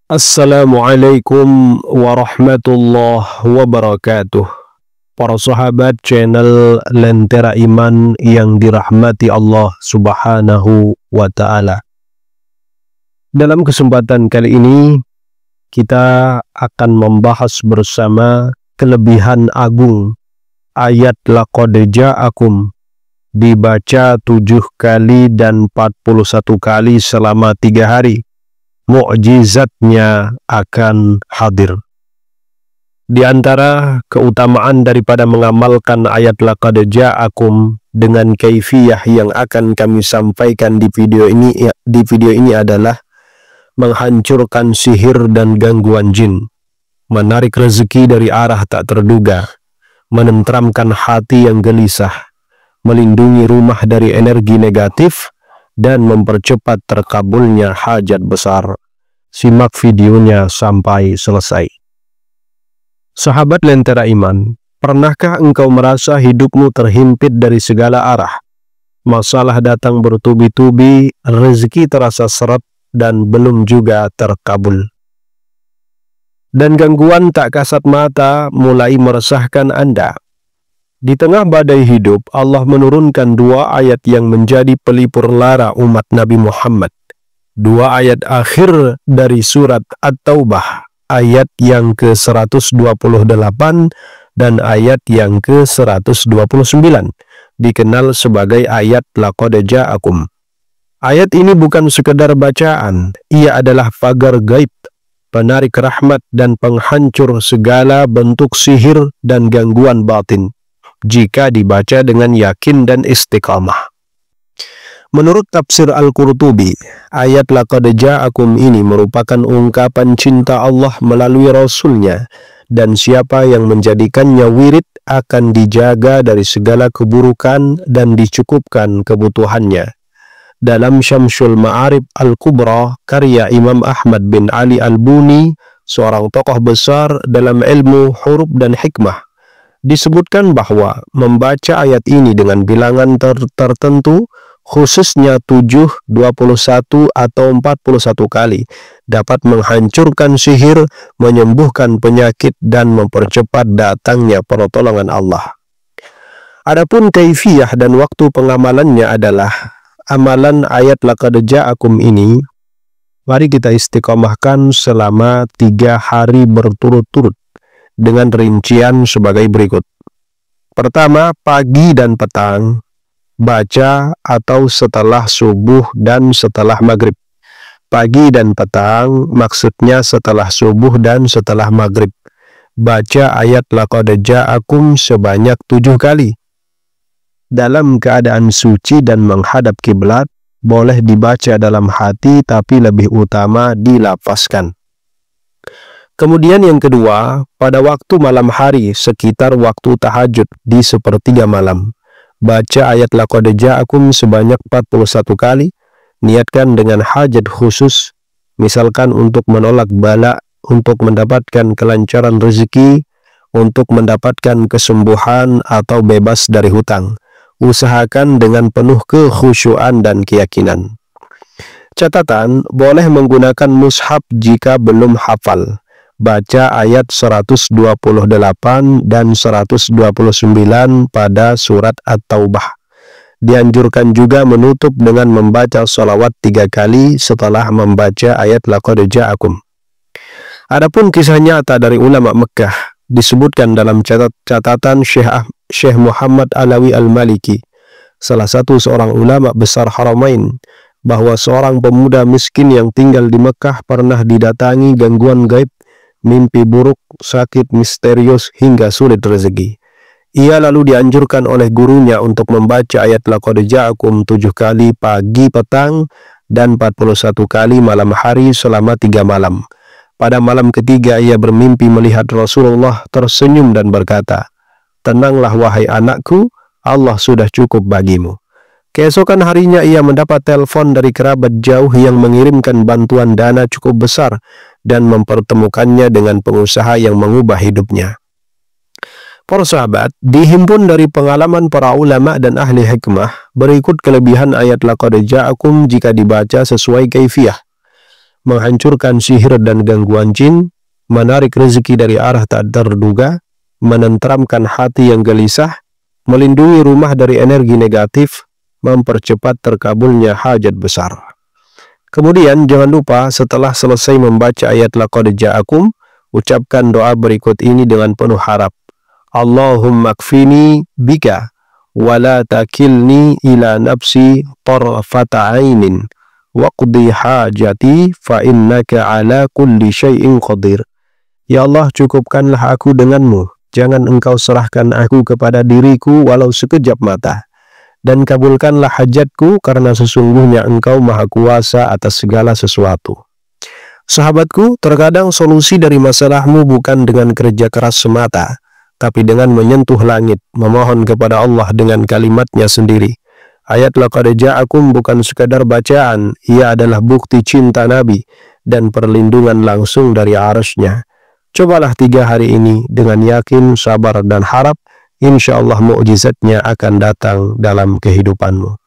Assalamualaikum warahmatullahi wabarakatuh. Para sahabat channel Lentera Iman yang dirahmati Allah Subhanahu wa Ta'ala. Dalam kesempatan kali ini kita akan membahas bersama kelebihan agung ayat laqad ja'akum, dibaca 7 kali dan 41 kali selama 3 hari. Mukjizatnya akan hadir. Di antara keutamaan daripada mengamalkan ayat laqad ja'akum dengan kaifiyah yang akan kami sampaikan di video ini adalah menghancurkan sihir dan gangguan jin, menarik rezeki dari arah tak terduga, menenteramkan hati yang gelisah, melindungi rumah dari energi negatif, dan mempercepat terkabulnya hajat besar. Simak videonya sampai selesai. Sahabat Lentera Iman, pernahkah engkau merasa hidupmu terhimpit dari segala arah? Masalah datang bertubi-tubi, rezeki terasa seret dan belum juga terkabul. Dan gangguan tak kasat mata mulai meresahkan Anda. Di tengah badai hidup, Allah menurunkan 2 ayat yang menjadi pelipur lara umat Nabi Muhammad. 2 ayat akhir dari surat At-Taubah, ayat yang ke-128 dan ayat yang ke-129, dikenal sebagai ayat laqad ja'akum. Ayat ini bukan sekedar bacaan, ia adalah pagar gaib, penarik rahmat dan penghancur segala bentuk sihir dan gangguan batin, jika dibaca dengan yakin dan istiqamah. Menurut tafsir Al-Qurtubi, ayat laqad ja'akum ini merupakan ungkapan cinta Allah melalui Rasulnya, dan siapa yang menjadikannya wirid akan dijaga dari segala keburukan dan dicukupkan kebutuhannya. Dalam Syamsul Ma'arib Al-Kubra, karya Imam Ahmad bin Ali Al-Buni, seorang tokoh besar dalam ilmu huruf dan hikmah, disebutkan bahwa membaca ayat ini dengan bilangan tertentu, khususnya 7, 21, atau 41 kali, dapat menghancurkan sihir, menyembuhkan penyakit, dan mempercepat datangnya pertolongan Allah. Adapun kaifiyah dan waktu pengamalannya adalah, amalan ayat laqad ja'akum ini, mari kita istiqomahkan selama 3 hari berturut-turut, dengan rincian sebagai berikut. Pertama, pagi dan petang, baca atau setelah subuh dan setelah maghrib. Pagi dan petang maksudnya setelah subuh dan setelah maghrib. Baca ayat laqad ja'akum sebanyak 7 kali. Dalam keadaan suci dan menghadap kiblat, boleh dibaca dalam hati tapi lebih utama dilafazkan. Kemudian yang kedua, pada waktu malam hari sekitar waktu tahajud di sepertiga malam, baca ayat laqad ja'akum sebanyak 41 kali, niatkan dengan hajat khusus, misalkan untuk menolak bala, untuk mendapatkan kelancaran rezeki, untuk mendapatkan kesembuhan atau bebas dari hutang. Usahakan dengan penuh kekhusyuan dan keyakinan. Catatan, boleh menggunakan mushaf jika belum hafal. Baca ayat 128 dan 129 pada surat At-Taubah. Dianjurkan juga menutup dengan membaca sholawat 3 kali setelah membaca ayat laqad ja'akum. Adapun kisah nyata dari ulama Mekah disebutkan dalam catatan Syekh Muhammad Alawi Al-Maliki, salah satu seorang ulama besar Haramain, bahwa seorang pemuda miskin yang tinggal di Mekah pernah didatangi gangguan gaib, mimpi buruk, sakit misterius, hingga sulit rezeki. Ia lalu dianjurkan oleh gurunya untuk membaca ayat laqad ja'akum 7 kali pagi, petang, dan 41 kali malam hari selama 3 malam. Pada malam ketiga ia bermimpi melihat Rasulullah tersenyum dan berkata, "Tenanglah wahai anakku, Allah sudah cukup bagimu." Keesokan harinya ia mendapat telepon dari kerabat jauh yang mengirimkan bantuan dana cukup besar dan mempertemukannya dengan pengusaha yang mengubah hidupnya. Para sahabat, dihimpun dari pengalaman para ulama dan ahli hikmah, berikut kelebihan ayat laqad ja'akum jika dibaca sesuai kaifiyah. menghancurkan sihir dan gangguan jin, menarik rezeki dari arah tak terduga, menenteramkan hati yang gelisah, melindungi rumah dari energi negatif, mempercepat terkabulnya hajat besar. Kemudian jangan lupa setelah selesai membaca ayat laqad ja'akum, ucapkan doa berikut ini dengan penuh harap. Allahumma kfini bika wala takilni ila nafsi tarfata ainin waqdi hajati fa innaka ala kulli syai'in qadir. Ya Allah, cukupkanlah aku denganmu, jangan engkau serahkan aku kepada diriku walau sekejap mata, dan kabulkanlah hajatku karena sesungguhnya engkau maha kuasa atas segala sesuatu. Sahabatku, terkadang solusi dari masalahmu bukan dengan kerja keras semata, tapi dengan menyentuh langit, memohon kepada Allah dengan kalimatnya sendiri. Ayat laqad ja'akum bukan sekadar bacaan, ia adalah bukti cinta Nabi dan perlindungan langsung dari arasy-Nya. Cobalah 3 hari ini dengan yakin, sabar dan harap, insya Allah mukjizatnya akan datang dalam kehidupanmu.